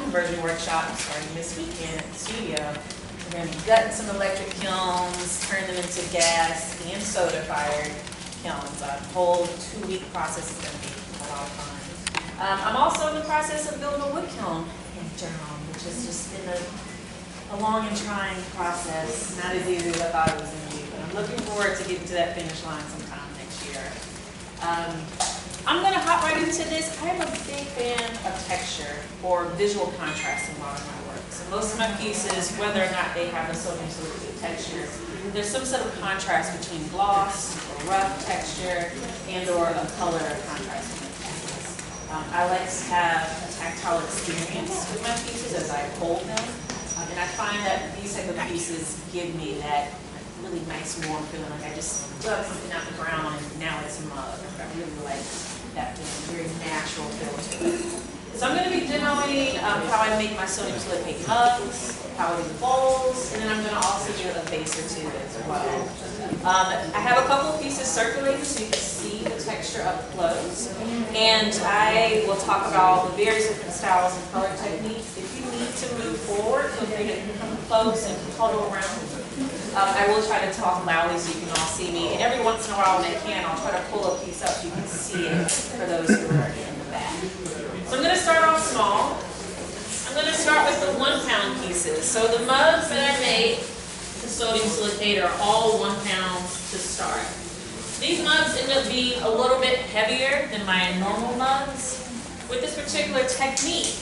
conversion workshop starting this weekend at the studio. We're going to be gutting some electric kilns, turn them into gas and soda-fired kilns. A whole 2-week process is going to be a lot of fun. I'm also in the process of building a wood kiln in Durham, which has just been a long and trying process. Not as easy as I thought it was going to be, but I'm looking forward to getting to that finish line sometime next year. I'm going to hop right into this. I am a big fan of texture or visual contrast in a lot of my work. So most of my pieces, whether or not they have a sodium silicate texture, there's some sort of contrast between gloss or rough texture and or a color contrast in the pieces. I like to have a tactile experience with my pieces as I hold them. And I find that these type of pieces give me that really nice warm feeling, like I just dug something out the ground and now it's mud. I really like that feeling, very natural feel to it. So I'm going to be demoing how I make my sodium silicate mugs, how I do bowls, and then I'm going to also do a base or two as well. I have a couple of pieces circulated so you can see the texture up close, and I will talk about the various different styles and color techniques. If you need to move forward, feel free to come close and huddle around. I will try to talk loudly so you can all see me, and every once in a while when I can, I'll try to pull a piece up so you can see it for those who are in the back. So I'm going to start off small. I'm going to start with the 1-pound pieces. So the mugs that I make, the sodium silicate, are all 1 pound to start. These mugs end up being a little bit heavier than my normal mugs. With this particular technique,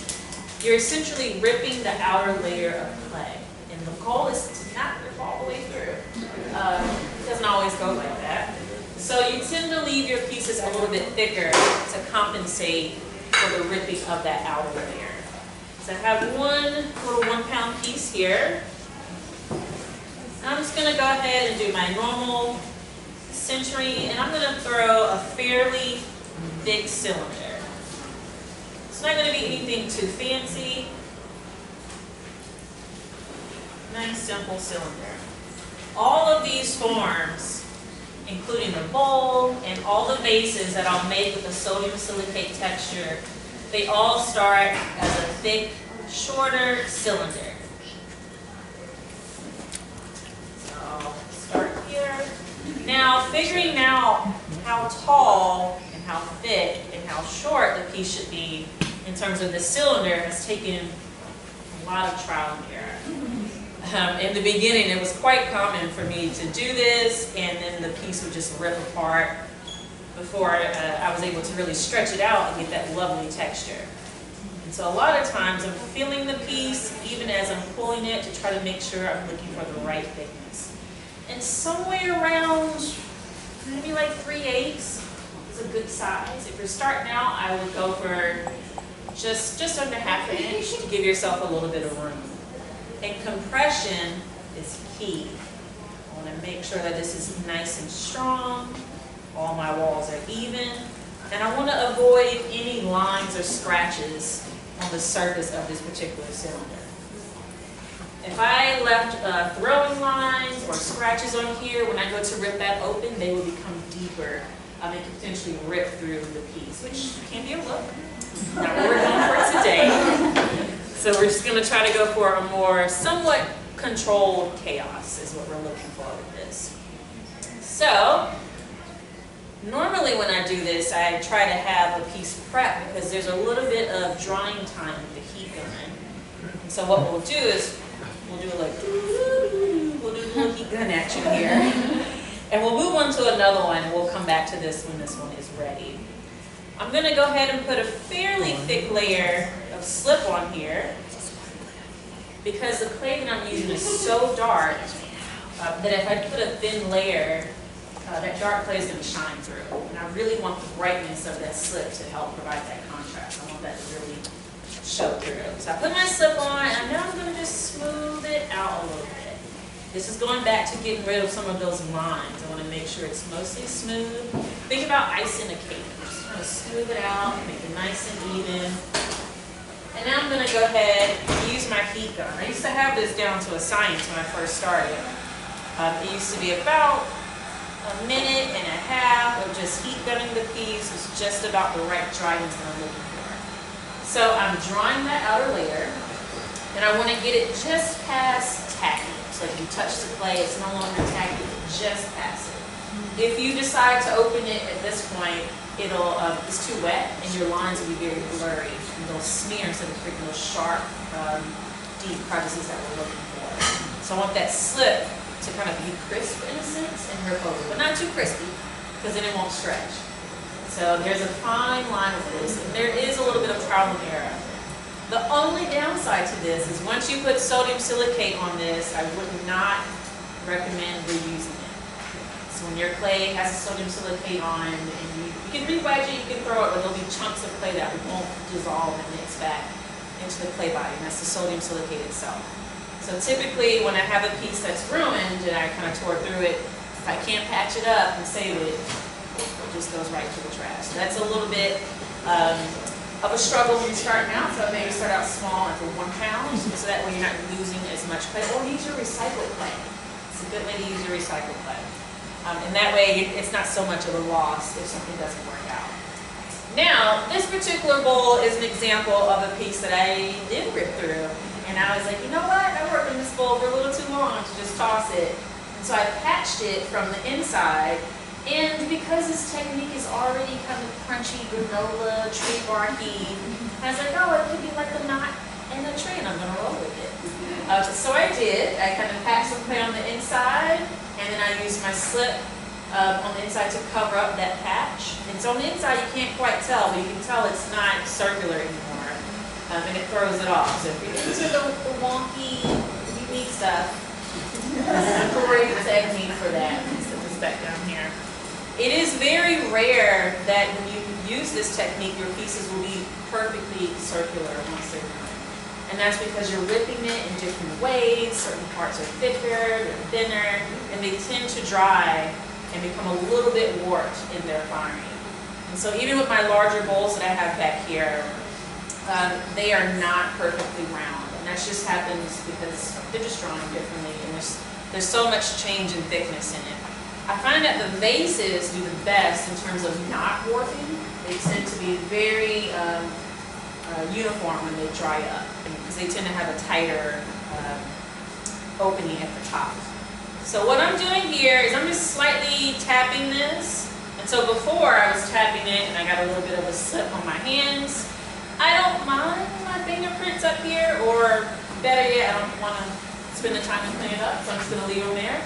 you're essentially ripping the outer layer of clay. And the goal is to not rip all the way through. It doesn't always go like that. So you tend to leave your pieces a little bit thicker to compensate for the ripping of that outer layer. So I have one little 1 pound piece here. I'm just going to go ahead and do my normal centering, and I'm going to throw a fairly thick cylinder. It's not going to be anything too fancy. Nice simple cylinder. All of these forms, including the bowl and all the bases that I'll make with the sodium silicate texture, they all start as a thick, shorter cylinder. So I'll start here. Now, figuring out how tall and how thick and how short the piece should be in terms of the cylinder has taken a lot of trial and error. In the beginning, it was quite common for me to do this, and then the piece would just rip apart before I was able to really stretch it out and get that lovely texture. And so a lot of times I'm feeling the piece even as I'm pulling it to try to make sure I'm looking for the right thickness. And somewhere around maybe like 3/8 is a good size. If you're starting out, I would go for just under 1/2 inch to give yourself a little bit of room. And compression is key. I want to make sure that this is nice and strong, all my walls are even, and I want to avoid any lines or scratches on the surface of this particular cylinder. If I left throwing lines or scratches on here, when I go to rip that open, they will become deeper and can potentially rip through the piece, which can be a look. Not what we're going for today. So we're just going to try to go for a more somewhat controlled chaos is what we're looking for with this. So normally when I do this, I try to have a piece prepped because there's a little bit of drying time with the heat gun. And so what we'll do is we'll do a little heat gun action here. And we'll move on to another one, and we'll come back to this when this one is ready. I'm going to go ahead and put a fairly thick layer of slip on here because the clay that I'm using is so dark that if I put a thin layer, that dark clay is going to shine through. And I really want the brightness of that slip to help provide that contrast. I want that to really show through. So I put my slip on, and now I'm going to just smooth it out a little bit. This is going back to getting rid of some of those lines. I want to make sure it's mostly smooth. Think about icing a cake. Just kind of smooth it out, make it nice and even. And now I'm going to go ahead and use my heat gun. I used to have this down to a science when I first started. It used to be about 1.5 minutes of just heat gunning the piece. It's just about the right dryness that I'm looking for. So I'm drawing that outer layer, and I want to get it just past tacky. So if you touch the clay, it's no longer tacky, just past it. If you decide to open it at this point, it's too wet, and your lines will be very blurry, and they'll smear instead of creating those sharp, deep crevices that we're looking for. So I want that slip to kind of be crisp in a sense in her photo, but not too crispy, because then it won't stretch. So there's a fine line with this, and there is a little bit of trial and error. The only downside to this is once you put sodium silicate on this, I would not recommend reusing it. So when your clay has a sodium silicate on, and you can re-wedge it, you can throw it, but there'll be chunks of clay that won't dissolve and mix back into the clay body, and that's the sodium silicate itself. So typically when I have a piece that's ruined and I kind of tore through it, if I can't patch it up and save it, it just goes right to the trash. So that's a little bit of a struggle when you're starting out, so maybe start out small and for 1 pound, so that way you're not losing as much clay. Or use your recycled clay. It's a good way to use your recycled clay. And that way it's not so much of a loss if something doesn't work out. Now, this particular bowl is an example of a piece that I did rip through. And I was like, you know what? I worked in this bowl for a little too long to just toss it. And so I patched it from the inside. And because this technique is already kind of crunchy, granola, tree barky, I was like, oh, it could be like a knot in a tree, and I'm going to roll with it. So I did. I kind of patched some clay on the inside, and then I used my slip on the inside to cover up that patch. And so on the inside, you can't quite tell, but you can tell it's not circular anymore, and it throws it off. So if you're into the wonky, unique stuff, this is a great technique for that. Set this back down here. It is very rare that when you use this technique, your pieces will be perfectly circular once they're done. And that's because you're ripping it in different ways. Certain parts are thicker, they're thinner, and they tend to dry and become a little bit warped in their firing. And so even with my larger bowls that I have back here, they are not perfectly round. And that just happens because they're just drawing differently, and there's so much change in thickness in it. I find that the vases do the best in terms of not warping. They tend to be very uniform when they dry up, because they tend to have a tighter opening at the top. So what I'm doing here is I'm just slightly tapping this. And so before I was tapping it and I got a little bit of a slip on my hands. I don't mind my fingerprints up here, or better yet, I don't want to spend the time to clean it up, so I'm just going to leave them there.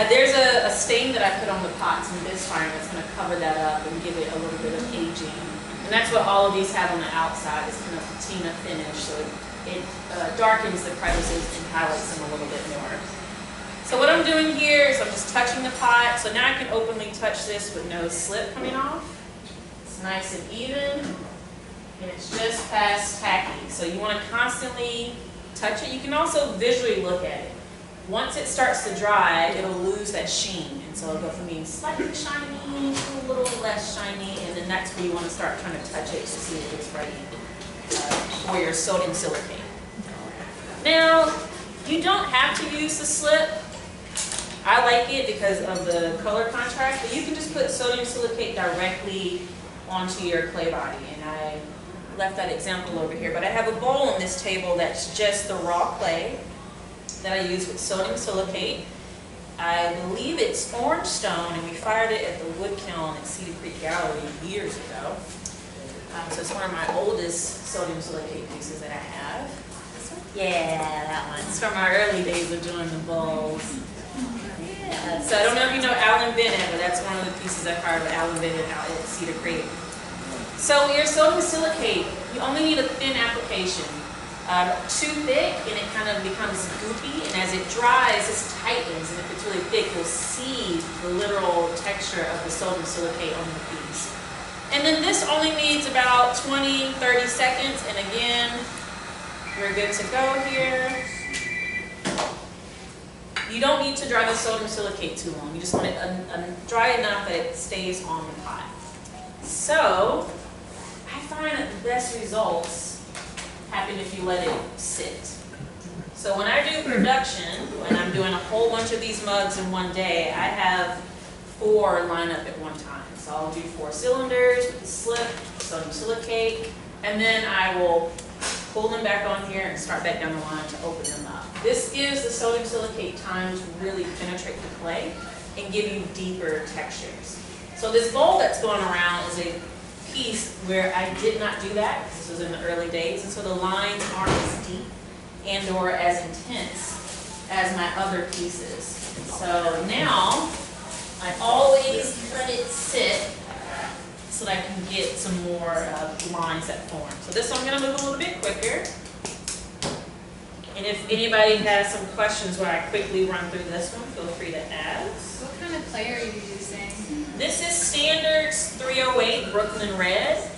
There's a stain that I put on the pots in this fire that's going to cover that up and give it a little bit of aging. And that's what all of these have on the outside. It's kind of patina finish, so it darkens the crevices and highlights them a little bit more. So what I'm doing here is I'm just touching the pot. So now I can openly touch this with no slip coming off. It's nice and even, and it's just past tacky. So you want to constantly touch it. You can also visually look at it. Once it starts to dry, it'll lose that sheen, and so it'll go from being slightly shiny to a little less shiny, and then that's where you want to start trying to touch it to see if it's ready for your sodium silicate. Now, you don't have to use the slip. I like it because of the color contrast, but you can just put sodium silicate directly onto your clay body, and I left that example over here, but I have a bowl on this table that's just the raw clay that I use with sodium silicate. I believe it's orange stone, and we fired it at the wood kiln at Cedar Creek Gallery years ago. So it's one of my oldest sodium silicate pieces that I have. Yeah, that one. It's from our early days of doing the bowls. Yeah. So I don't know if you know Alan Bennett, but that's one of the pieces I fired with Alan Bennett out at Cedar Creek. So your sodium silicate, you only need a thin application. Too thick and it kind of becomes goopy, and as it dries, this tightens, and if it's really thick, you'll see the literal texture of the sodium silicate on the piece. And then this only needs about 20-30 seconds, and again, we're good to go here. You don't need to dry the sodium silicate too long. You just want it dry enough that it stays on the pot. So, I find that the best results happen if you let it sit. So when I do production, when I'm doing a whole bunch of these mugs in one day, I have 4 line up at one time. So I'll do 4 cylinders with the slip, sodium silicate, And then I will pull them back on here and start back down the line to open them up. This gives the sodium silicate time to really penetrate the clay and give you deeper textures. So this bowl that's going around is a piece where I did not do that, because this was in the early days, and so the lines aren't as deep and or as intense as my other pieces. So now, I always let it sit so that I can get some more lines that form. So this one I'm going to move a little bit quicker. And if anybody has some questions while I quickly run through this one, feel free to ask. What kind of clay are you using? This is Standards 308 Brooklyn Red.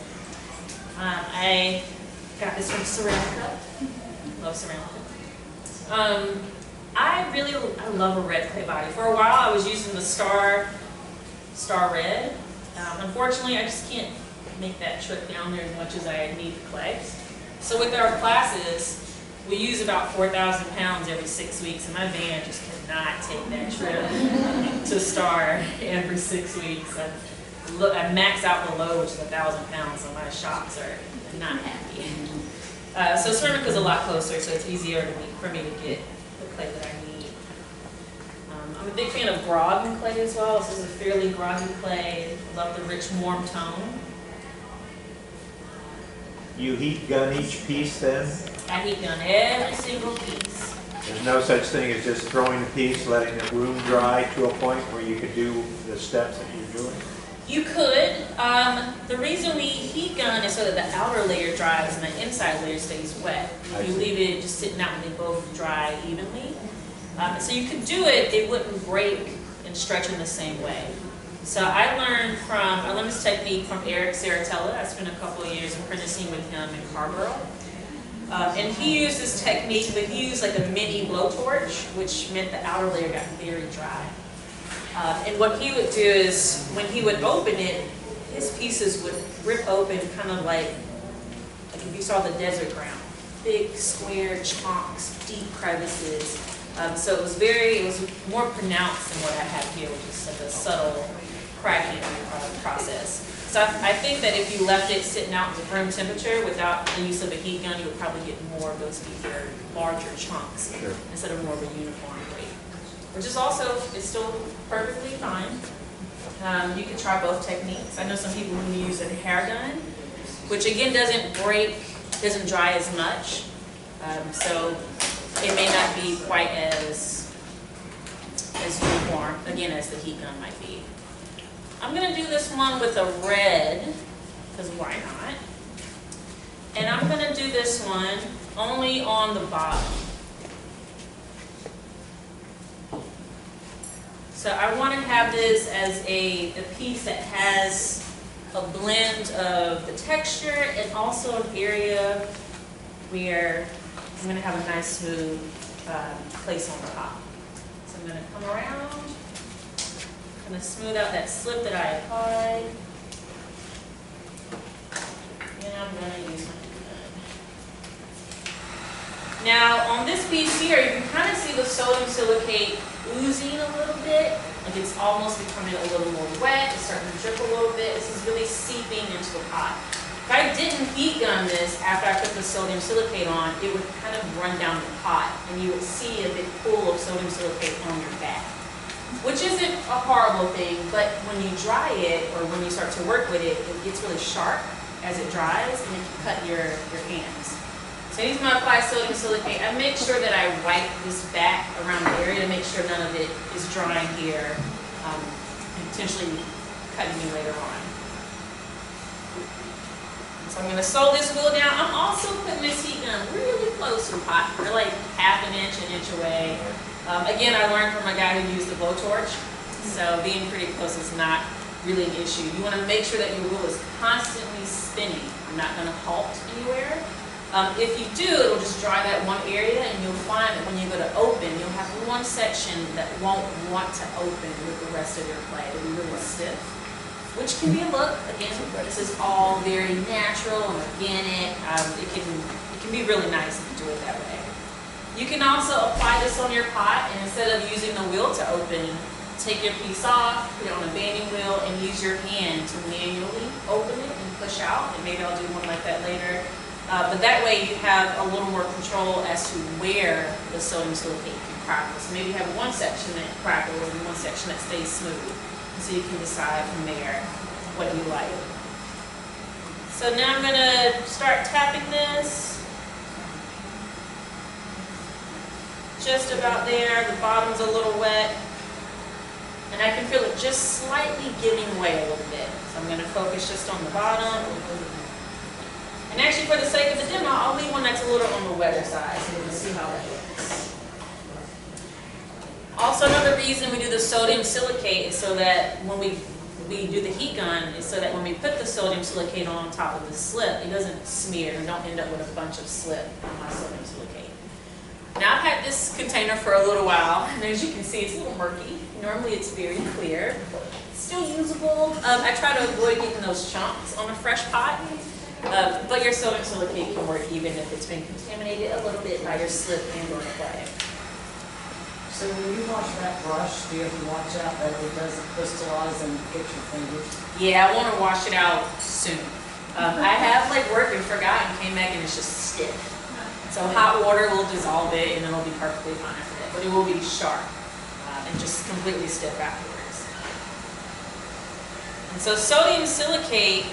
I got this from Ceramica. Love Ceramica. I love a red clay body. For a while I was using the Star Red. Unfortunately I just can't make that trip down there as much as I need the clay. So with our classes, we use about 4,000 pounds every 6 weeks, and my van just cannot take that trip to Star every 6 weeks. I max out the load, which is 1,000 pounds, so my shocks are not happy. So Ceramica is a lot closer, so it's easier for me to get the clay that I need. I'm a big fan of grog clay as well. This is a fairly groggy clay. I love the rich, warm tone. You heat gun each piece then? I heat gun every single piece. There's no such thing as just throwing the piece, letting the room dry to a point where you could do the steps that you're doing? You could. The reason we heat gun is so that the outer layer dries and the inside layer stays wet. If you leave it just sitting out and they both dry evenly. So you could do it, it wouldn't break and stretch in the same way. So I learned this technique from Eric Saratella. I spent a couple of years apprenticing with him in Carborough. And he used this technique, but he used like a mini blowtorch, which meant the outer layer got very dry. And what he would do is, when he would open it, his pieces would rip open kind of like if you saw the desert ground. Big, square chunks, deep crevices. So it was more pronounced than what I have here, which is like a subtle cracking process. So I think that if you left it sitting out in room temperature without the use of a heat gun, you would probably get more of those deeper, larger chunks instead of more of a uniform weight. Which is also, it's still perfectly fine. You could try both techniques. I know some people who use a hair gun, which again doesn't break, doesn't dry as much. So it may not be quite as uniform, again, as the heat gun might be. I'm going to do this one with a red, because why not? And I'm going to do this one only on the bottom. So I want to have this as a piece that has a blend of the texture and also an area where I'm going to have a nice smooth place on the top. So I'm going to come around. I'm going to smooth out that slip that I applied. And I'm going to use my gun. Now, on this piece here, you can kind of see the sodium silicate oozing a little bit. Like it's almost becoming a little more wet. It's starting to drip a little bit. This is really seeping into the pot. If I didn't heat gun this after I put the sodium silicate on, it would kind of run down the pot, and you would see a big pool of sodium silicate on your back. Which isn't a horrible thing, but when you dry it, or when you start to work with it, it gets really sharp as it dries, and it can cut your hands. So anytime I apply sodium silicate, I make sure that I wipe this back around the area to make sure none of it is drying here, and potentially cutting me later on. So I'm going to sew this wheel down. I'm also putting this heat gun really close to the pot. We're like half an inch away. Again, I learned from a guy who used the blowtorch, so being pretty close is not really an issue. You want to make sure that your wheel is constantly spinning. I'm not going to halt anywhere. If you do, it'll just dry that one area, and you'll find that when you go to open, you'll have one section that won't want to open with the rest of your clay. It'll be really stiff, which can be a look. Again, this is all very natural and organic. It can be really nice if you do it that way. You can also apply this on your pot, and instead of using the wheel to open, take your piece off, put it on a banding wheel, and use your hand to manually open it and push out. And maybe I'll do one like that later. But that way you have a little more control as to where the sodium silicate can crackle. So maybe you have one section that crackles and one section that stays smooth. So you can decide from there what you like. So now I'm going to start tapping this. Just about there. The bottom's a little wet. And I can feel it just slightly giving way a little bit. So I'm going to focus just on the bottom. And actually, for the sake of the demo, I'll leave one that's a little on the wetter side so you can see how that looks. Also, another reason we do the sodium silicate is so that when we do the heat gun, is so that when we put the sodium silicate on top of the slip, it doesn't smear and don't end up with a bunch of slip on my sodium silicate. Now, I've had this container for a little while, and as you can see, it's a little murky. Normally, it's very clear. Still usable. I try to avoid getting those chunks on a fresh pot. But your sodium silicate can work even if it's been contaminated a little bit by your slip and or clay. So when you wash that brush, do you have to watch out that it doesn't crystallize and get your fingers? Yeah, I want to wash it out soon. I have like worked and forgot and came back and it's just stiff. So hot water will dissolve it and it'll be perfectly fine after that. But it will be sharp and just completely stiff afterwards. And so sodium silicate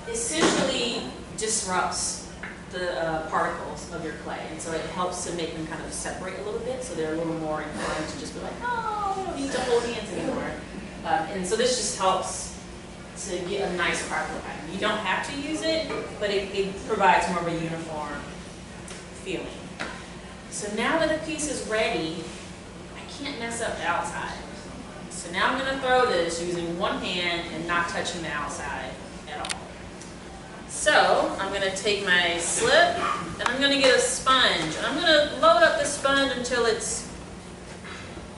essentially disrupts the particles of your clay, and so it helps to make them kind of separate a little bit, so they're a little more inclined to just be like, oh, we don't need to hold hands anymore. And so this just helps to get a nice crackle pattern. You don't have to use it, but it provides more of a uniform feeling. So now that the piece is ready, I can't mess up the outside. So now I'm going to throw this using one hand and not touching the outside at all. So I'm going to take my slip and I'm going to get a sponge. And I'm going to load up the sponge until it's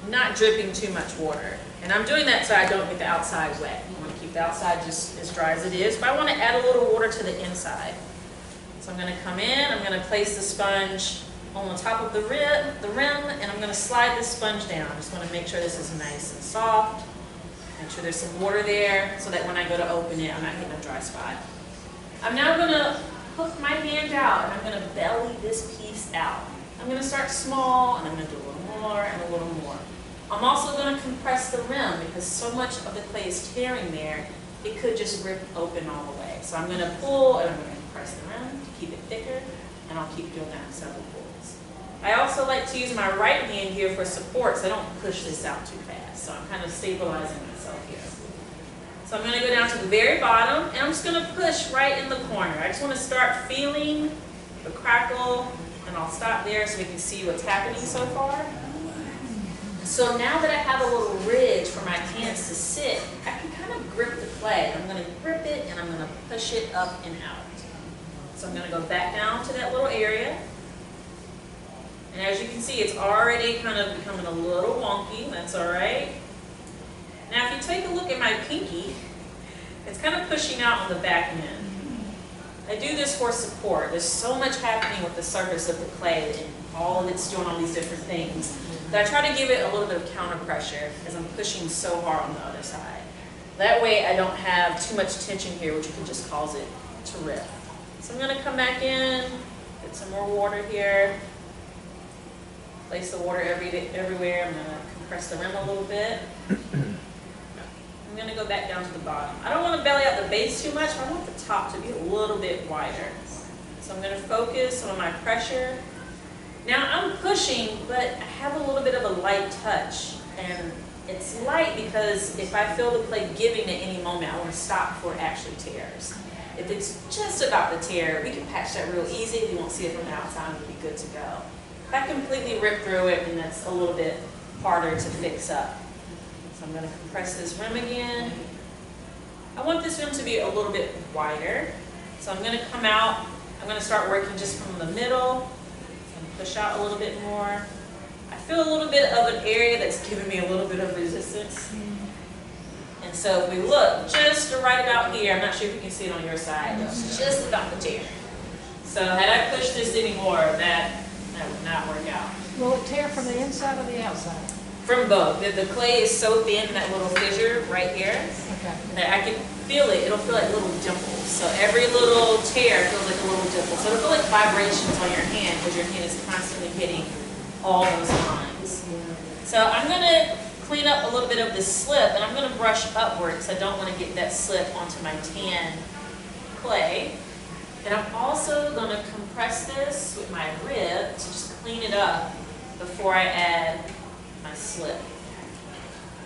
not dripping too much water. And I'm doing that so I don't get the outside wet. I want to keep the outside just as dry as it is, but I want to add a little water to the inside. So I'm going to come in, I'm going to place the sponge on the top of the rim, and I'm going to slide this sponge down. I just want to make sure this is nice and soft. Make sure there's some water there so that when I go to open it, I'm not hitting a dry spot. I'm now going to hook my hand out and I'm going to belly this piece out. I'm going to start small and I'm going to do a little more and a little more. I'm also going to compress the rim because so much of the clay is tearing there, it could just rip open all the way. So I'm going to pull and I'm going to compress the rim to keep it thicker, and I'll keep doing that several pulls. I also like to use my right hand here for support so I don't push this out too fast. So I'm kind of stabilizing myself here. So I'm going to go down to the very bottom, and I'm just going to push right in the corner. I just want to start feeling the crackle, and I'll stop there so we can see what's happening so far. So now that I have a little ridge for my hands to sit, I can kind of grip the clay. I'm going to grip it, and I'm going to push it up and out. So I'm going to go back down to that little area. And as you can see, it's already kind of becoming a little wonky. That's all right. Now, if you take a look at my pinky, it's kind of pushing out on the back end. I do this for support. There's so much happening with the surface of the clay and all of it's doing all these different things that I try to give it a little bit of counter pressure as I'm pushing so hard on the other side. That way I don't have too much tension here, which could just cause it to rip. So I'm going to come back in, get some more water here, place the water everywhere. I'm going to compress the rim a little bit. I'm going to go back down to the bottom. I don't want to belly out the base too much, but I want the top to be a little bit wider. So I'm going to focus on my pressure. Now I'm pushing, but I have a little bit of a light touch. And it's light because if I feel the clay giving at any moment, I want to stop before it actually tears. If it's just about to tear, we can patch that real easy. We won't see it from the outside, we'll be good to go. If I completely rip through it, then that's a little bit harder to fix up. So I'm going to compress this rim again. I want this rim to be a little bit wider. So I'm going to come out, I'm going to start working just from the middle and push out a little bit more. I feel a little bit of an area that's giving me a little bit of resistance. And so if we look just right about here, I'm not sure if you can see it on your side, it's just about to tear. So had I pushed this anymore, that would not work out. Will it tear from the inside or the outside? From both. The clay is so thin in that little fissure right here Okay. that I can feel it. It'll feel like little dimples. So every little tear feels like a little dimple. So it'll feel like vibrations on your hand because your hand is constantly hitting all those lines. So I'm going to clean up a little bit of this slip, and I'm going to brush upward because I don't want to get that slip onto my tan clay. And I'm also going to compress this with my rib to just clean it up before I add my slip.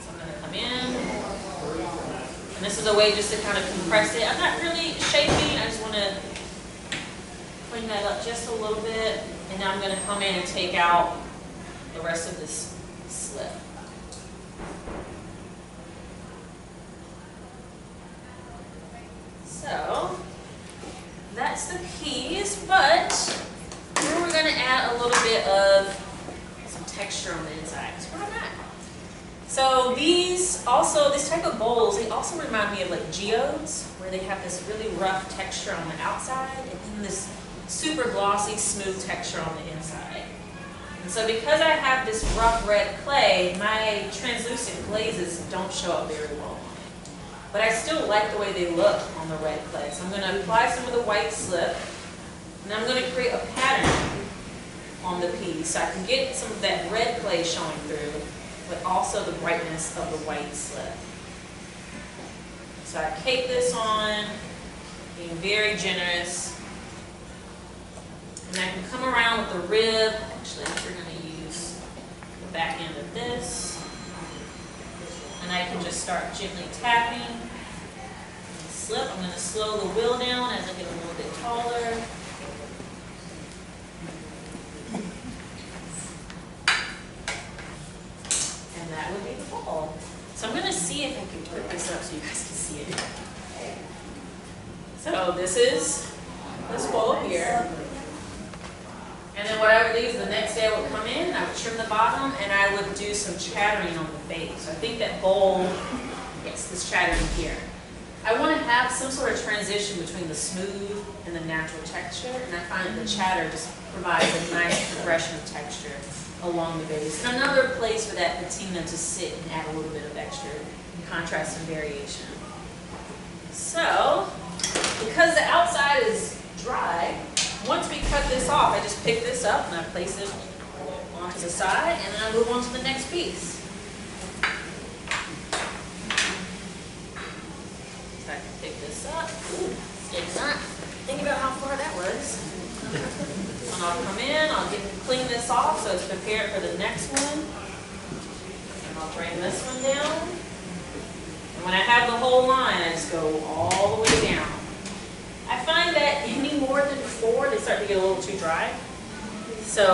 So I'm going to come in, and this is a way just to kind of compress it. I'm not really shaping, I just want to clean that up just a little bit, and now I'm going to come in and take out the rest of this slip. So that's the piece, but here we're going to add a little bit of some texture on the inside. So why not? So these type of bowls, they also remind me of like geodes, where they have this really rough texture on the outside and then this super glossy, smooth texture on the inside. And so because I have this rough red clay, my translucent glazes don't show up very well on it. But I still like the way they look on the red clay. So I'm going to apply some of the white slip, and I'm going to create a pattern on the piece so I can get some of that red clay showing through, but also the brightness of the white slip. So I cape this on, being very generous. And I can come around with the rib. Actually, we're going to use the back end of this. And I can just start gently tapping the slip. I'm going to slow the wheel down as I get a little bit taller. And that would be the bowl. So I'm going to see if I can put this up so you guys can see it. So this is this bowl here. And then what I would do is the next day I would come in, I would trim the bottom, and I would do some chattering on the base. So I think that bowl, yes, this chattering here. I want to have some sort of transition between the smooth and the natural texture, and I find the chatter just provides a nice progression of texture along the base. And another place for that patina to sit and add a little bit of extra contrast and variation. So, because the outside is dry, once we cut this off, I just pick this up and I place it onto the side, and then I move on to the next piece. So I can pick this up. Ooh, it's not. Think about how far that was. And I'll come in, I'll clean this off so it's prepared for the next one. And I'll bring this one down. And when I have the whole line, I just go all the way down. I find that any more than 4, they start to get a little too dry. So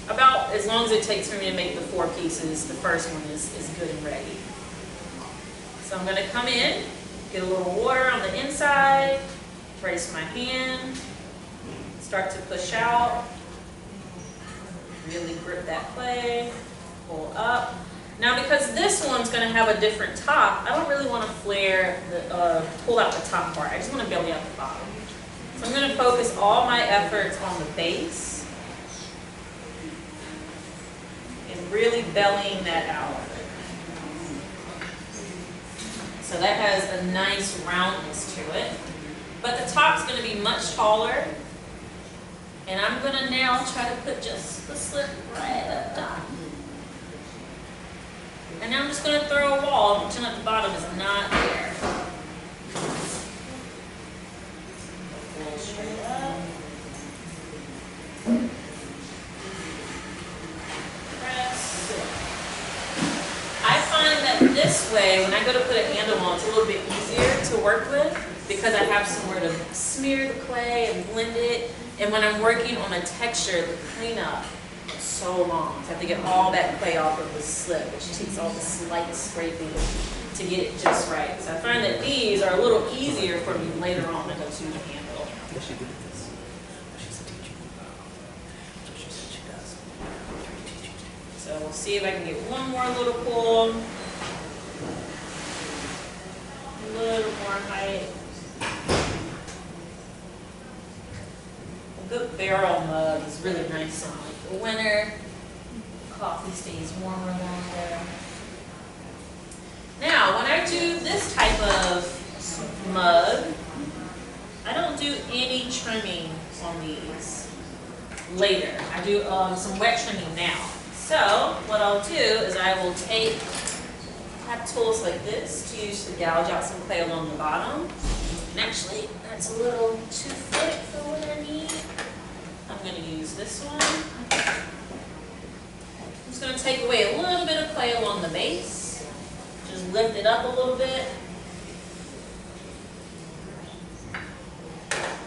about as long as it takes for me to make the 4 pieces, the first one is good and ready. So I'm going to come in, get a little water on the inside, brace my hand, start to push out, really grip that clay, pull up. Now because this one's going to have a different top, I don't really want to pull out the top part. I just want to belly out the bottom. So I'm going to focus all my efforts on the base and really bellying that out. So that has a nice roundness to it. But the top's going to be much taller. And I'm going to now try to put just the slip right up top. And now I'm just going to throw a wall, pretend like the bottom is not there. Pull straight up. Press. I find that this way, when I go to put a handle on, it's a little bit easier to work with because I have somewhere to smear the clay and blend it. And when I'm working on a texture, the cleanup is so long. So I have to get all that clay off of the slip, which takes all the slight scraping to get it just right. So I find that these are a little easier for me later on to go to the handle. So we'll see if I can get one more little pull. A little more height. A good barrel mug is really nice in like the winter. coffee stays warmer longer. Now, when I do this type of mug, I don't do any trimming on these later. I do some wet trimming now. So what I'll do is I will have tools like this to use to gouge out some clay along the bottom. And actually, that's a little too thick for what I need. I'm going to use this one. I'm just going to take away a little bit of clay along the base. Just lift it up a little bit.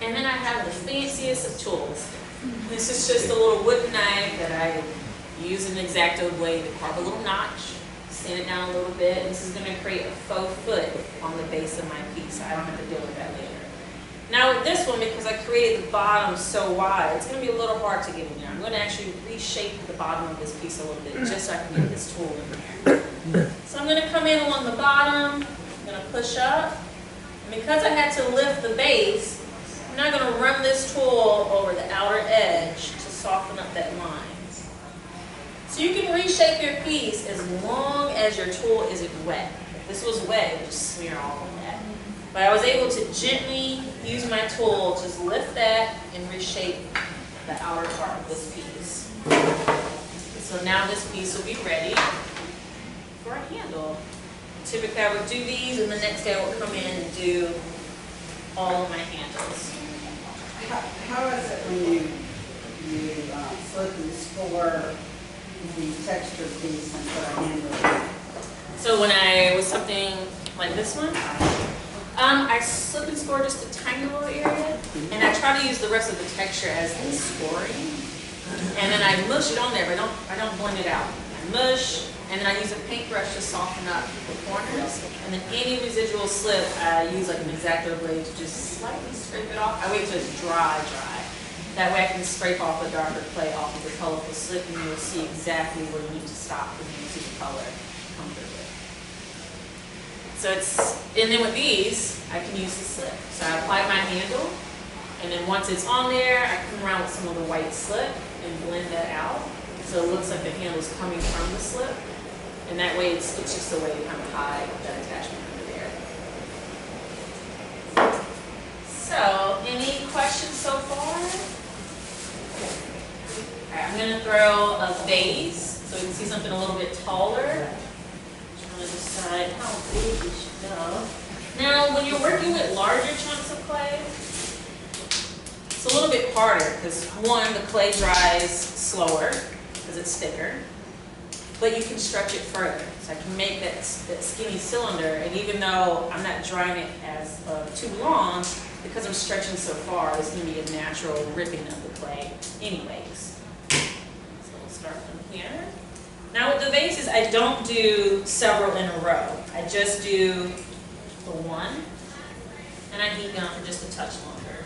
And then I have the fanciest of tools. This is just a little wooden knife that I use an X-Acto blade to carve a little notch, sand it down a little bit. This is going to create a faux foot on the base of my piece, so I don't have to deal with that later. Now with this one, because I created the bottom so wide, it's going to be a little hard to get in there. I'm going to actually reshape the bottom of this piece a little bit, just so I can get this tool in there. So I'm going to come in along the bottom, I'm going to push up, and because I had to lift the base, I'm not going to run this tool over the outer edge to soften up that line. So you can reshape your piece as long as your tool isn't wet. If this was wet, it would just smear all of that. But I was able to gently use my tool, just lift that and reshape the outer part of this piece. So now this piece will be ready for a handle. Typically I would do these, and the next day I would come in and do all of my handles. How is it when you slip and score the texture piece and put a handle? So when I was something like this one, I slip and score just a tiny little area, and I try to use the rest of the texture as the scoring. And then I mush it on there, but I don't blend it out. I mush, and then I use a paintbrush to soften up the corners. And then any residual slip, I use like an X-Acto blade to just slightly scrape it off. I wait till it's dry. That way I can scrape off the darker clay off of the colorful slip, and you'll see exactly where you need to stop when you see the color come through it. So and then with these, I can use the slip. So I apply my handle, and then once it's on there, I come around with some of the white slip and blend that out. So it looks like the handle's coming from the slip, and that way it's just a way to kind of hide that attachment under there. So, any questions so far? Alright, I'm going to throw a vase so we can see something a little bit taller. I'm going to decide how big we should go. Now, when you're working with larger chunks of clay, it's a little bit harder because one, the clay dries slower because it's thicker, but you can stretch it further. So I can make that skinny cylinder, and even though I'm not drying it as too long, because I'm stretching so far, there's going to be a natural ripping of the clay anyways. So we'll start from here. Now with the vases, I don't do several in a row. I just do the one, and I heat gun for just a touch longer.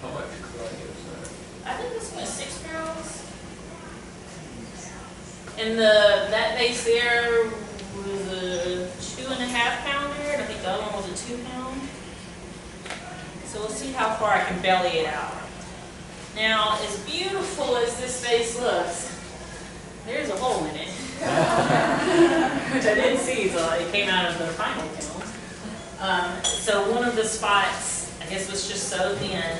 How much clay is that? I think this one is 6 pounds. And that vase there was a 2.5 pounder, and I think the other one was a 2 pound. So we'll see how far I can belly it out. Now, as beautiful as this vase looks, there's a hole in it, which I didn't see until it came out of the final film. So one of the spots, I guess, was just so thin,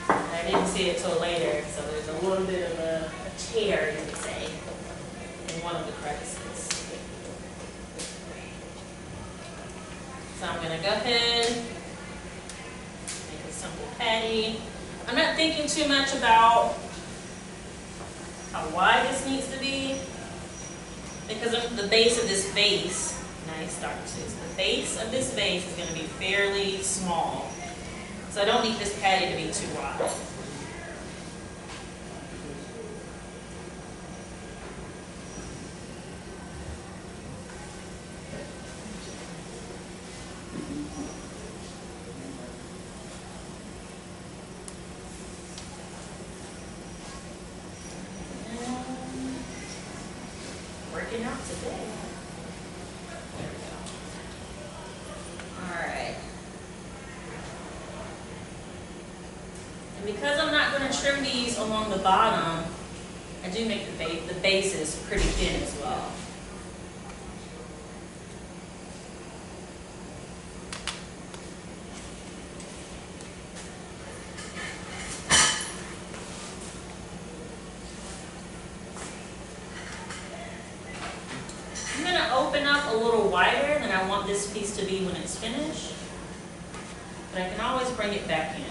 and I didn't see it till later. So there's a little bit of a tear, you could say, in one of the crevices. So I'm going to go ahead. Simple patty. I'm not thinking too much about how wide this needs to be, because of the base of this vase, nice dark shades, the base of this vase is going to be fairly small. So I don't need this patty to be too wide. Working out today. There we go. Alright. And because I'm not going to trim these along the bottom, I do make the bases pretty thin as well. I'm going to open up a little wider than I want this piece to be when it's finished, but I can always bring it back in.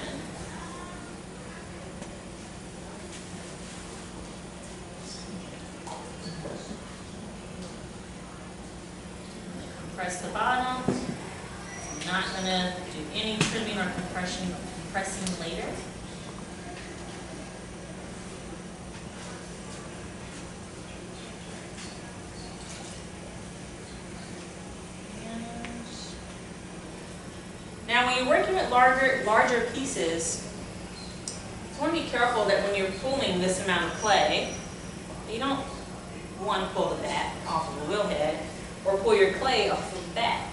Compress the bottom. I'm not going to do any trimming or compressing later. Now, when you're working with larger pieces, you want to be careful that when you're pulling this amount of clay, you don't want to pull the back off of the wheel head or pull your clay off of the back.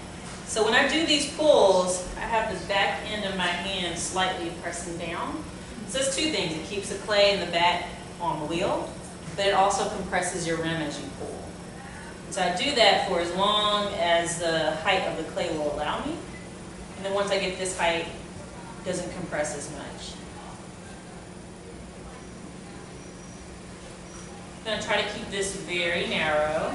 So when I do these pulls, I have the back end of my hand slightly pressing down. So it's two things. It keeps the clay in the back on the wheel, but it also compresses your rim as you pull. So I do that for as long as the height of the clay will allow me. And then once I get this height, it doesn't compress as much. I'm going to try to keep this very narrow.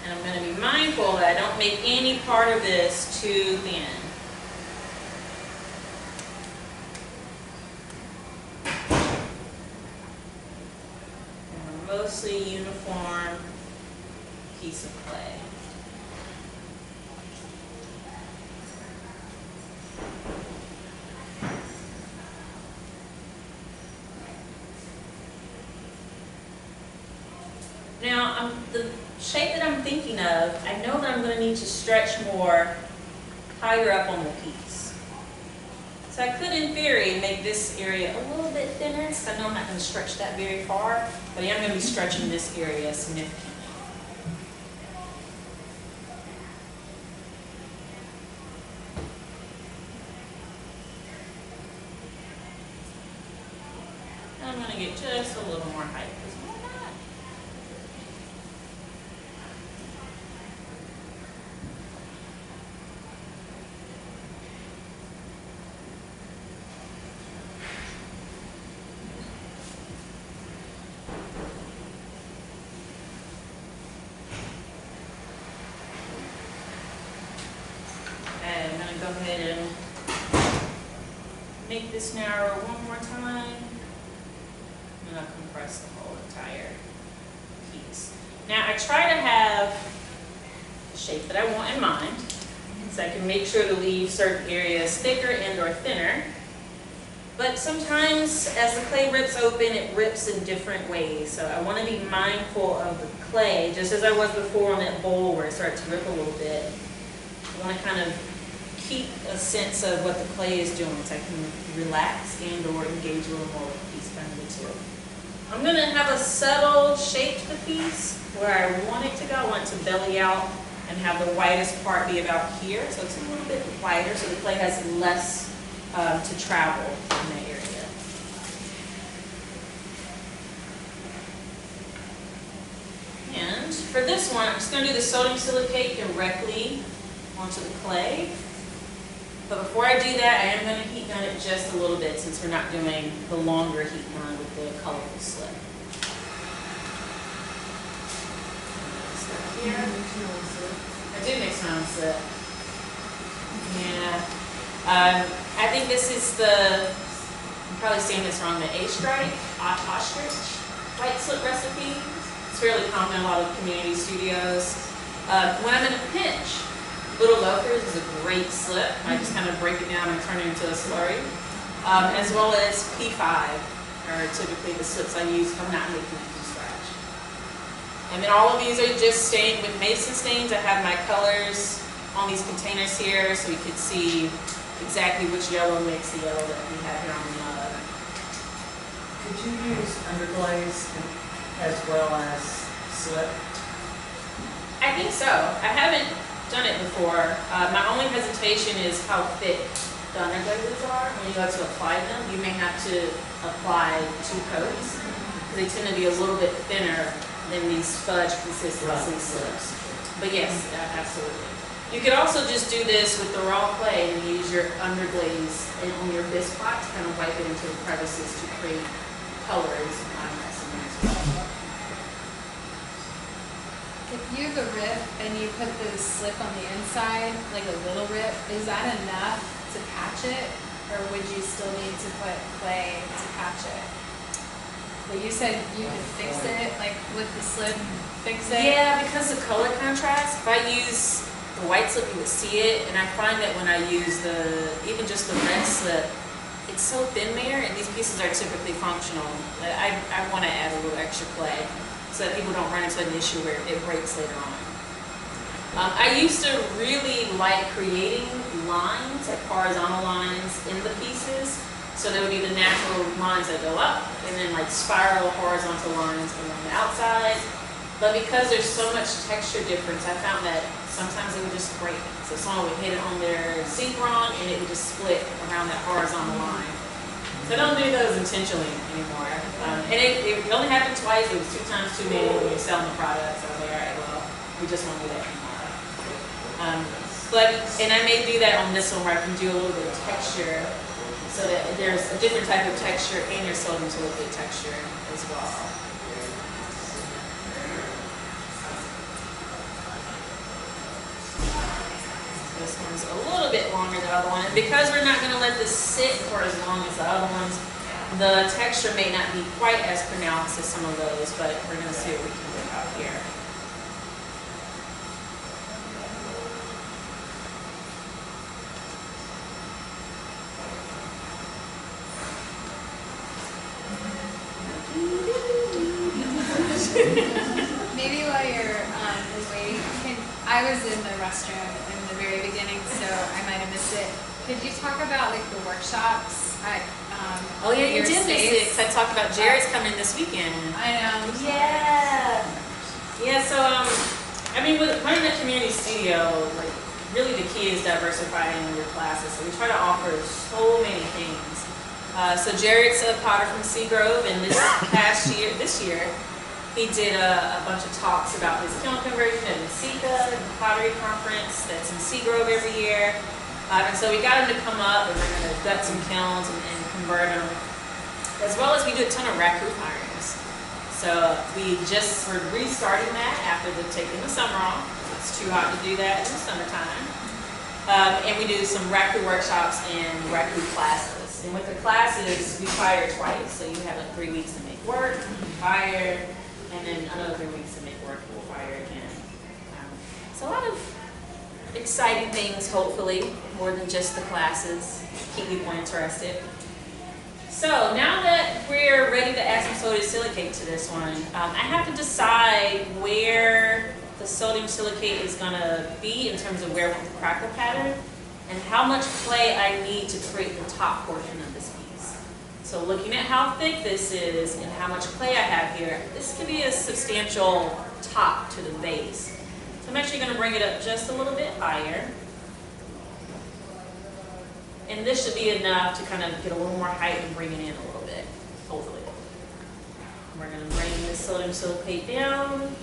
And I'm going to be mindful that I don't make any part of this too thin. Mostly uniform piece of clay. Now, the shape that I'm thinking of, I know that I'm going to need to stretch more higher up on the piece. So I could, in theory, make this area a little bit thinner, because I know I'm not going to stretch that very far, but I am going to be stretching this area significantly. And I'm going to get just a little more height. Go ahead and make this narrow one more time, and I'll compress the whole entire piece. Now I try to have the shape that I want in mind, so I can make sure to leave certain areas thicker and or thinner. But sometimes as the clay rips open, it rips in different ways. So I want to be mindful of the clay, just as I was before on that bowl where it started to rip a little bit. I want to kind of keep a sense of what the clay is doing so I can relax and or engage a little more with the piece if I need to. I'm going to have a subtle shape to the piece where I want it to go. I want it to belly out and have the widest part be about here. So it's a little bit wider so the clay has less to travel in that area. And for this one, I'm just going to do the sodium silicate directly onto the clay. But before I do that, I am going to heat gun it just a little bit since we're not doing the longer heat gun with the colorful slip. Here. I do mix my own slip. Yeah. I think this is the, I'm probably saying this wrong, the A-stripe, ostrich white slip recipe. It's fairly common in a lot of community studios. When I'm in a pinch, Little Loafers is a great slip. I just kind of break it down and turn it into a slurry. As well as P5 are typically the slips I use if I'm not making it from scratch. And then all of these are just stained with Mason stains. I have my colors on these containers here so you can see exactly which yellow makes the yellow that we have here on the mug. Could you use underglaze as well as slip? I think so. I haven't done it before. My only hesitation is how thick the underglazes are. When you go to apply them, you may have to apply 2 coats. They tend to be a little bit thinner than these fudge consistency slips. But yes, absolutely. You could also just do this with the raw clay and use your underglaze on your bisque pot to kind of wipe it into the crevices to create colors. If you have a rip and you put the slip on the inside, like a little rip, is that enough to patch it? Or would you still need to put clay to patch it? But you said you could fix it, like with the slip, fix it? Yeah, because of color contrast, if I use the white slip, you would see it, and I find that when I use even just the red slip, it's so thin there, and these pieces are typically functional. I want to add a little extra clay so that people don't run into an issue where it breaks later on. I used to really like creating lines, like horizontal lines in the pieces, so there would be the natural lines that go up, and then like spiral horizontal lines along the outside. But because there's so much texture difference, I found that sometimes it would just break. So someone would hit it on their Seabron and it would just split around that horizontal line. So I don't do those intentionally anymore. And it only happened twice. It was 2 times too many when you're selling the product. So I was like, all right, well, we just won't do that anymore. And I may do that on this one where I can do a little bit of texture so that there's a different type of texture and your sodium silicate texture as well. This one's a little bit longer than the other one. And because we're not going to let this sit for as long as the other ones, the texture may not be quite as pronounced as some of those, but we're going to see what we can work out here. Maybe while you're waiting, I was in the restroom in the very beginning, so I might have missed it. Could you talk about like the workshops at Oh yeah, you your did miss it, 'cause I talked about Jared's coming this weekend. I know. Yeah. Yeah, so I mean, with running a community studio, like really the key is diversifying your classes. So we try to offer so many things. So Jared's a potter from Seagrove, and this year, he did a bunch of talks about his kiln conversion at Masika, the pottery conference that's in Seagrove every year. And so we got him to come up, and we're going to gut some kilns and convert them, as well as we do a ton of raku firings. So we're restarting that after taking the summer off. It's too hot to do that in the summertime. And we do some raku workshops and raku classes. And with the classes, we fire twice, so you have like 3 weeks to make work, fire, and then another 3 weeks to make work, we'll fire again. So a lot of exciting things, hopefully, more than just the classes. Keep people interested. So now that we're ready to add some sodium silicate to this one, I have to decide where the sodium silicate is going to be in terms of where I want the crackle pattern and how much clay I need to create the top portion of this piece. So looking at how thick this is and how much clay I have here, this could be a substantial top to the base. So I'm actually going to bring it up just a little bit higher. And this should be enough to kind of get a little more height and bring it in a little bit, hopefully. We're going to bring this sodium silicate down.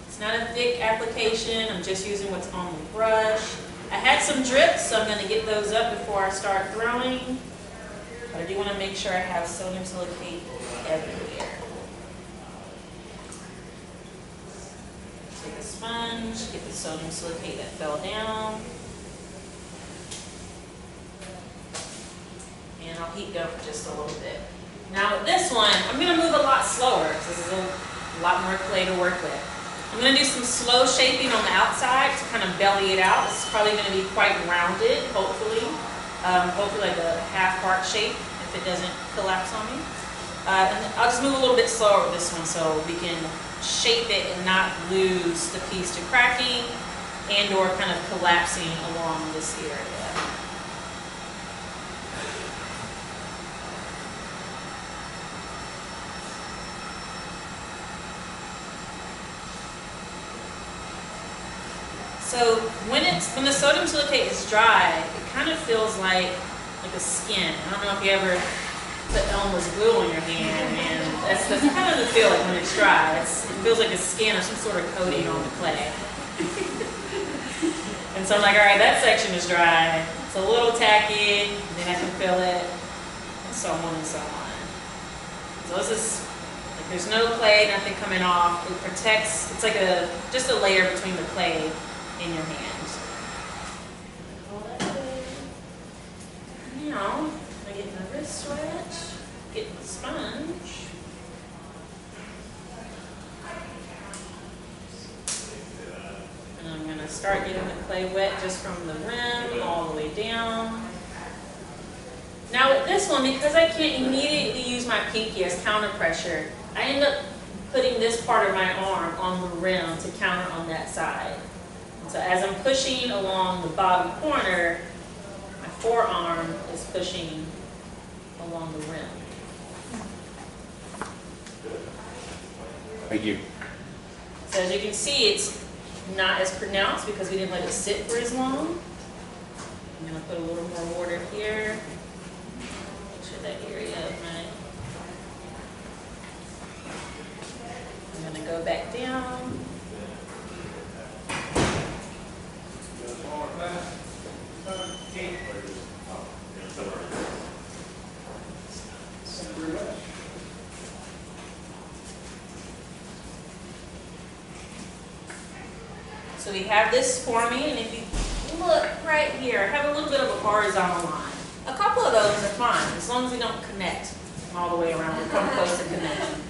It's not a thick application, I'm just using what's on the brush. I had some drips, so I'm going to get those up before I start throwing. But I do want to make sure I have sodium silicate everywhere. Take a sponge, get the sodium silicate that fell down. And I'll heat it up for just a little bit. Now with this one, I'm going to move a lot slower because this is a lot more clay to work with. I'm going to do some slow shaping on the outside to kind of belly it out. This is probably going to be quite rounded, hopefully. Hopefully like a half-part shape if it doesn't collapse on me. And I'll just move a little bit slower with this one so we can shape it and not lose the piece to cracking and or kind of collapsing along this area. So when the sodium silicate is dry, it kind of feels like a skin. I don't know if you ever put Elmer's glue on your hand, and that's kind of the feeling when it's dry. It feels like a skin or some sort of coating on the clay. And so I'm like, all right, that section is dry. It's a little tacky, and then I can feel it, and so on and so on. So this is, like, there's no clay, nothing coming off. It protects, it's like just a layer between the clay in your hand. Now, I get my wrist wet, get the sponge. And I'm going to start getting the clay wet just from the rim all the way down. Now with this one, because I can't immediately use my pinky as counter pressure, I end up putting this part of my arm on the rim to counter on that side. And so as I'm pushing along the bottom corner, my forearm is pushing along the rim. Thank you. So as you can see, it's not as pronounced because we didn't let it sit for as long. I'm going to put a little more water here. Make sure that area of my... I'm going to go back down. So we have this forming, and if you look right here, I have a little bit of a horizontal line. A couple of those are fine, as long as we don't connect all the way around, we come close to connection.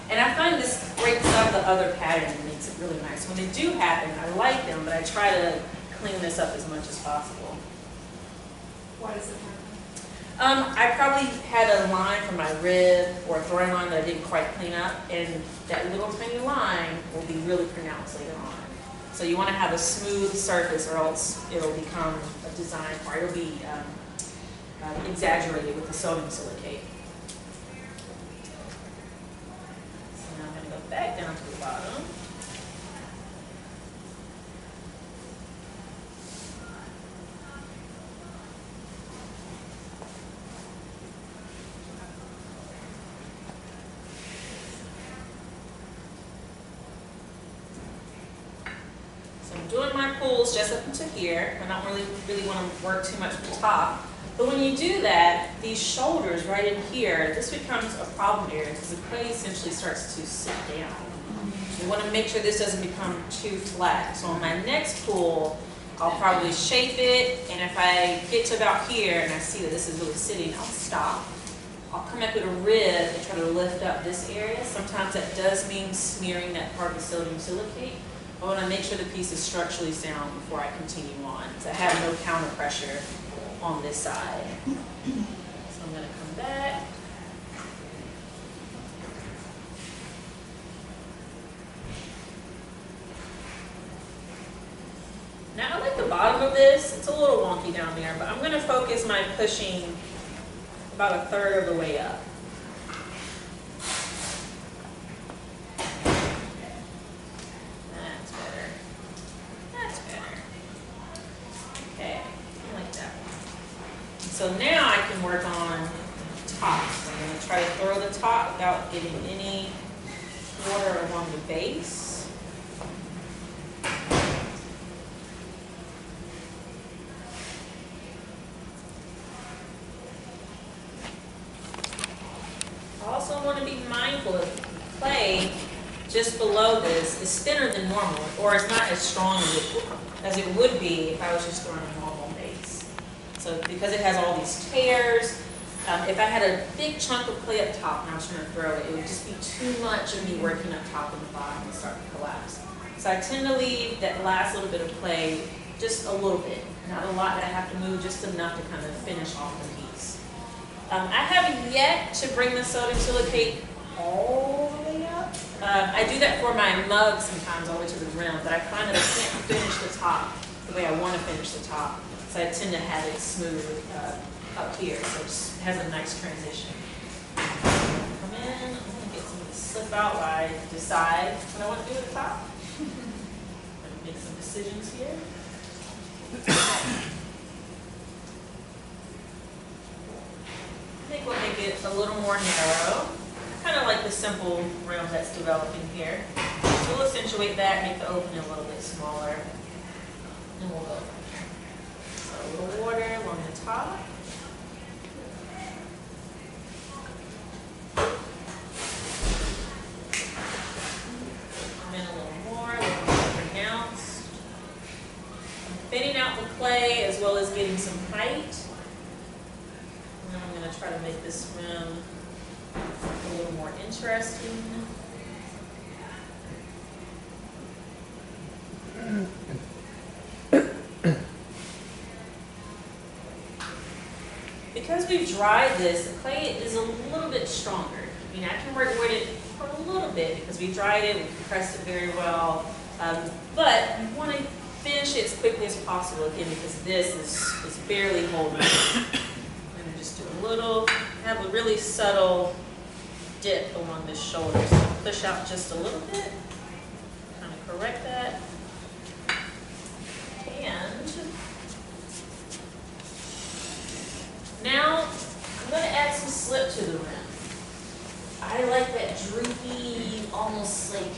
And I find this breaks up the other pattern and makes it really nice. When they do happen, I like them, but I try to clean this up as much as possible. Why does it happen? I probably had a line from my rib or a throwing line that I didn't quite clean up, and that little tiny line will be really pronounced later on. So you want to have a smooth surface, or else it'll become a design part. It'll be exaggerated with the sodium silicate. So now I'm going to go back down to the bottom. Doing my pulls just up into here. I don't really want to work too much with the top. But when you do that, these shoulders right in here, this becomes a problem area because the clay essentially starts to sit down. You want to make sure this doesn't become too flat. So on my next pull, I'll probably shape it, and if I get to about here and I see that this is really sitting, I'll stop. I'll come up with a rib and try to lift up this area. Sometimes that does mean smearing that part of the sodium silicate. I want to make sure the piece is structurally sound before I continue on. So I have no counter pressure on this side. So I'm going to come back. Now I like the bottom of this. It's a little wonky down there, but I'm going to focus my pushing about a third of the way up. So now I can work on top. So I'm going to try to throw the top without getting any water along the base. I also want to be mindful of clay just below this is thinner than normal, or it's not as strong as it would be if I was just throwing a normal base. So because it has all these tears, if I had a big chunk of clay up top and I was trying to throw it, it would just be too much of me working up top and the bottom and start to collapse. So I tend to leave that last little bit of clay just a little bit, not a lot that I have to move, just enough to kind of finish off the piece. I have yet to bring the sodium silicate all the way up. I do that for my mug sometimes all the way to the rim, but I find that I can't finish the top the way I want to finish the top. So I tend to have it smooth up here, so it just has a nice transition. Come in, I'm going to get some of the slip out while I decide what I want to do at the top. make some decisions here. I think we'll make it a little more narrow. I kind of like the simple rim that's developing here. So we'll accentuate that, make the opening a little bit smaller, and we'll go from there. So a little water along the top. And then a little more pronounced. Thinning out the clay as well as getting some height. And then I'm going to try to make this rim a little more interesting. Because we've dried this, the clay is a little bit stronger. I mean, I can work with it for a little bit because we dried it, we compressed it very well. But you want to finish it as quickly as possible again because this is barely holding. I'm going to just do a little, have a really subtle dip along the shoulder. So push out just a little bit, kind of correct that. And now I'm going to add some slip to the rim. I like that droopy, almost like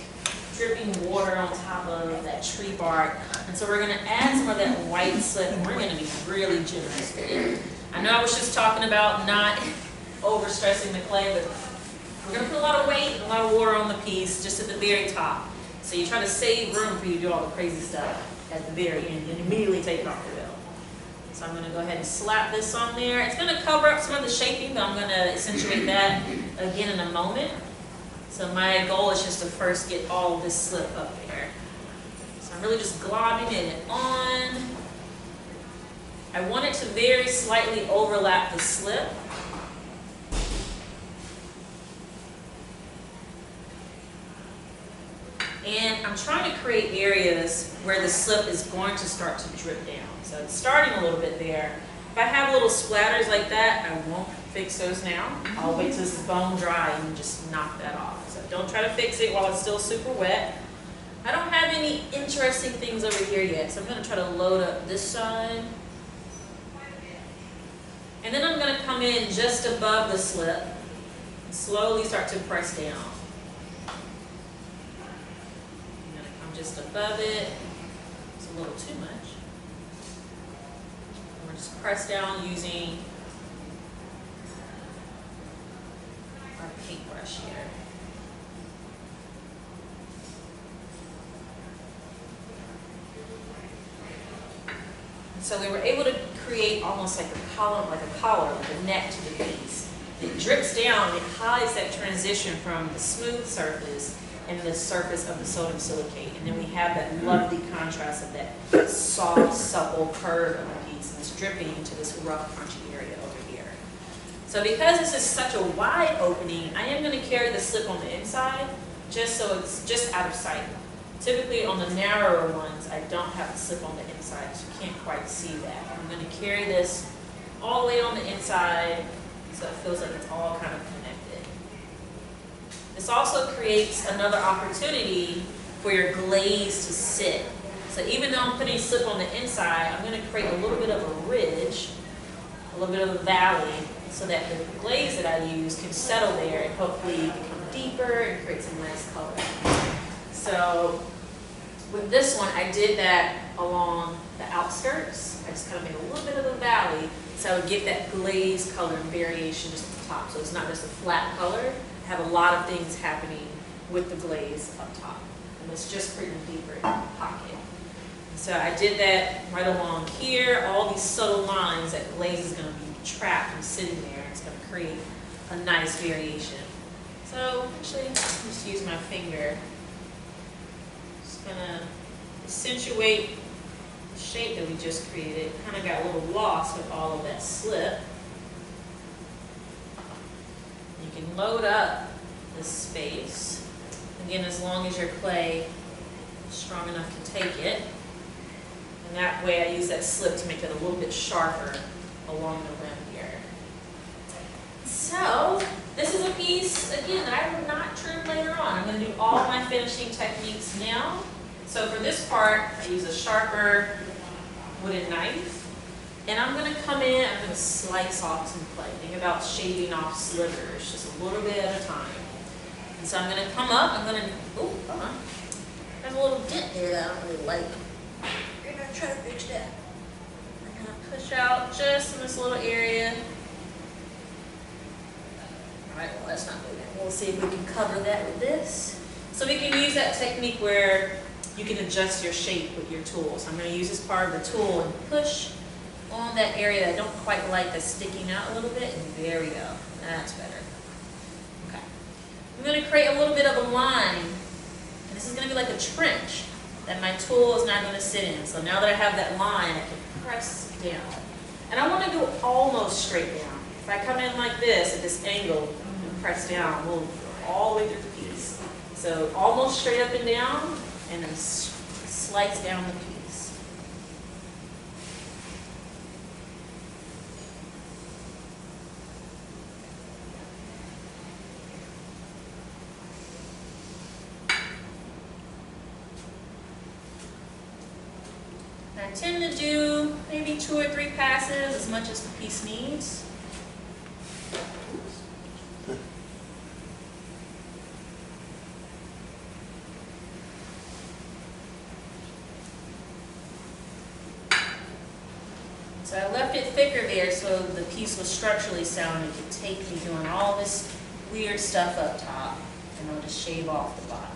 dripping water on top of that tree bark. And so we're going to add some of that white slip and we're going to be really generous with it. I know I was just talking about not overstressing the clay, but we're going to put a lot of weight and a lot of water on the piece just at the very top. So you try to save room for you to do all the crazy stuff at the very end and immediately take it off the bill. So I'm going to go ahead and slap this on there. It's going to cover up some of the shaping, but I'm going to accentuate that again in a moment. So my goal is just to first get all of this slip up there. So I'm really just globbing it on. I want it to very slightly overlap the slip. And I'm trying to create areas where the slip is going to start to drip down. So it's starting a little bit there. If I have little splatters like that, I won't fix those now. I'll wait till this is bone dry and just knock that off. So don't try to fix it while it's still super wet. I don't have any interesting things over here yet, so I'm going to try to load up this side. And then I'm going to come in just above the slip and slowly start to press down. Just above it. It's a little too much. And we're just press down using our paintbrush here. And so we were able to create almost like a collar, like a neck to the piece. It drips down, it hides that transition from the smooth surface and the surface of the sodium silicate. And then we have that lovely contrast of that soft, supple curve of the piece, and it's dripping into this rough, crunchy area over here. So because this is such a wide opening, I am going to carry the slip on the inside, just so it's just out of sight. Typically on the narrower ones, I don't have the slip on the inside, so you can't quite see that. I'm going to carry this all the way on the inside, so it feels like it's all kind of connected. This also creates another opportunity for your glaze to sit. So even though I'm putting slip on the inside, I'm going to create a little bit of a ridge, a little bit of a valley, so that the glaze that I use can settle there and hopefully become deeper and create some nice color. So with this one, I did that along the outskirts. I just kind of made a little bit of a valley so I would get that glaze color and variation just at the top. So it's not just a flat color. I have a lot of things happening with the glaze up top. And it's just creating a deeper pocket. So I did that right along here. All these subtle lines, that glaze is going to be trapped and sitting there. It's going to create a nice variation. So actually, I'll just use my finger. Just going to accentuate the shape that we just created. Kind of got a little lost with all of that slip. You can load up this space. Again, as long as your clay is strong enough to take it. And that way I use that slip to make it a little bit sharper along the rim here. So, this is a piece, again, that I will not trim later on. I'm going to do all my finishing techniques now. So for this part, I use a sharper wooden knife. And I'm gonna come in, I'm gonna slice off some clay. Think about shaving off slivers, just a little bit at a time. And so I'm gonna come up, I'm gonna, oh, hold on. There's a little dent here that I don't really like. You're gonna try to fix that. I'm gonna push out just in this little area. All right, well, that's not good. We'll see if we can cover that with this. So we can use that technique where you can adjust your shape with your tool. So I'm gonna use this part of the tool and push on that area that I don't quite like that's sticking out a little bit, and there we go. That's better. Okay. I'm going to create a little bit of a line, and this is going to be like a trench that my tool is not going to sit in. So now that I have that line, I can press down. And I want to go almost straight down. If I come in like this, at this angle, and press down, we'll go all the way through the piece. So almost straight up and down, and then slice down the piece. I tend to do maybe 2 or 3 passes, as much as the piece needs. So I left it thicker there so the piece was structurally sound and could take me doing all this weird stuff up top, and I'll just shave off the bottom.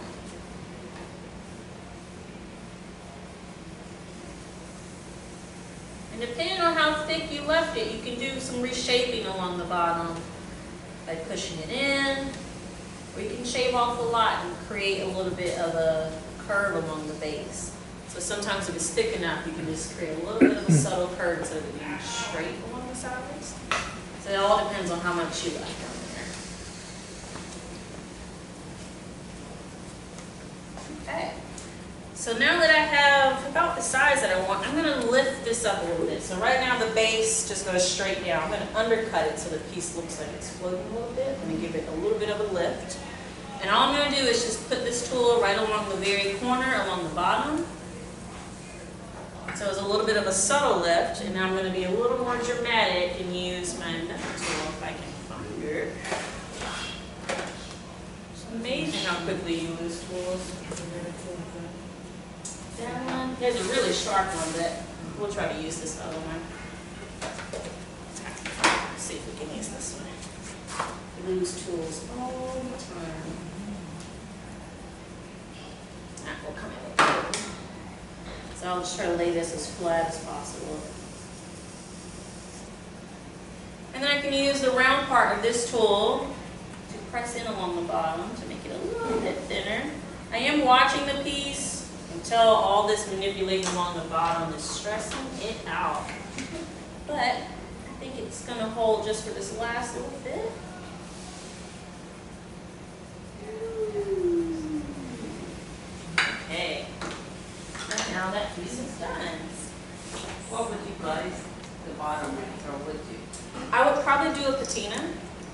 And depending on how thick you left it, you can do some reshaping along the bottom by pushing it in, or you can shave off a lot and create a little bit of a curve along the base. So sometimes if it's thick enough, you can just create a little bit of a subtle curve instead of it being straight along the sides. So it all depends on how much you left down there. Okay. So now that I have about the size that I want, I'm going to lift this up a little bit. So right now the base just goes straight down. I'm going to undercut it so the piece looks like it's floating a little bit. I'm going to give it a little bit of a lift. And all I'm going to do is just put this tool right along the very corner, along the bottom. So it's a little bit of a subtle lift, and now I'm going to be a little more dramatic and use my another tool if I can find it. It's amazing how quickly you lose tools. That one, there's a really sharp one, but we'll try to use this other one. Let's see if we can use this one. We lose tools all the time. We'll come in with it. So I'll just try to lay this as flat as possible. And then I can use the round part of this tool to press in along the bottom to make it a little bit thinner. I am watching the piece until all this manipulating along the bottom is stressing it out. But I think it's going to hold just for this last little bit. Okay. And now that piece is done. What would you glaze the bottom with, or would you? I would probably do a patina.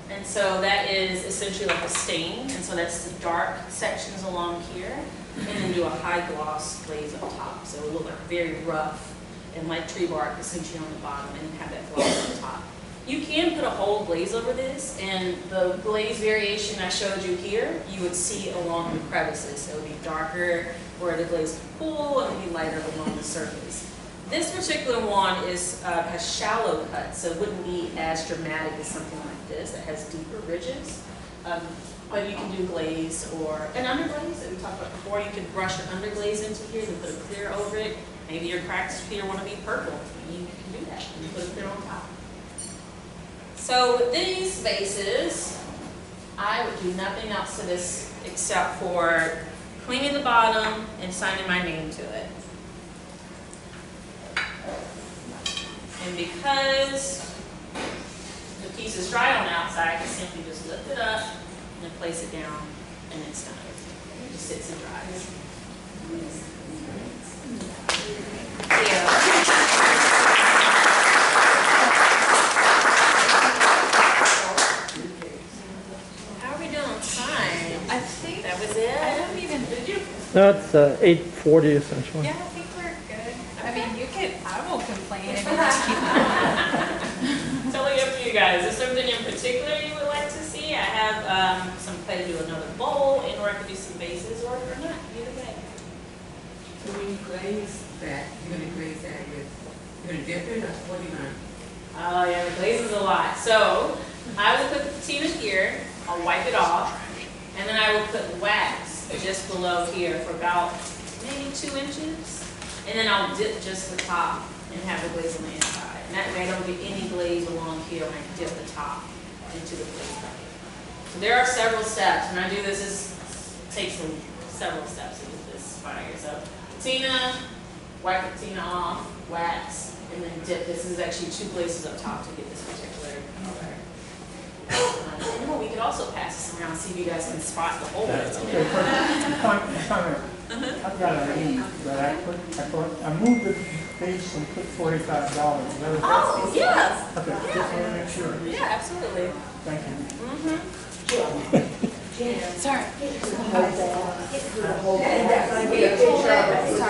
And so that is essentially like a stain. And so that's the dark sections along here. And then do a high gloss glaze up top. So it will look like very rough and like tree bark essentially on the bottom, and then have that gloss on top. You can put a whole glaze over this, and the glaze variation I showed you here, you would see along the crevices. So it would be darker where the glaze would pool, and it would be lighter along the surface. This particular one has shallow cuts, so it wouldn't be as dramatic as something like this that has deeper ridges. But you can do glaze or an underglaze that we talked about before. You could brush an underglaze into here and put a clear over it. Maybe your practice clear want to be purple. You can do that. You put a clear on top. So with these vases, I would do nothing else to this except for cleaning the bottom and signing my name to it. And because the piece is dry on the outside, I can simply just lift it up and place it down, and it's done. It just sits and dries. How are we doing on time? I think That was it? I don't even. Did you? No, it's 840 essentially. Yeah, I think we're good. I mean, I won't complain if you just keep it. Totally up to you guys. Is there something in particular you would like to see? I have some play to do another bowl, and or I could do some bases, or not. Either way. So when you glaze that, you're gonna glaze that with, you're gonna dip it, or what are you gonna? Oh yeah, the glaze is a lot. So I will put the patina here. I'll wipe it off, and then I will put wax just below here for about maybe 2 inches, and then I'll dip just the top and have the glaze on the inside. And that way I don't get any glaze along here when I dip the top into the glaze bucket. So there are several steps. When I do this, takes several steps to get this fire. So patina, wipe the patina off, wax, and then dip. This is actually 2 places up top to get this particular color. And we could also pass this around, see if you guys can spot the hole. Okay, comment. I've got a link that I moved the base and put $45. Oh, yes. Okay, just want to make sure. Yeah, absolutely. Thank you. Sorry.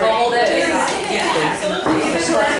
Oh,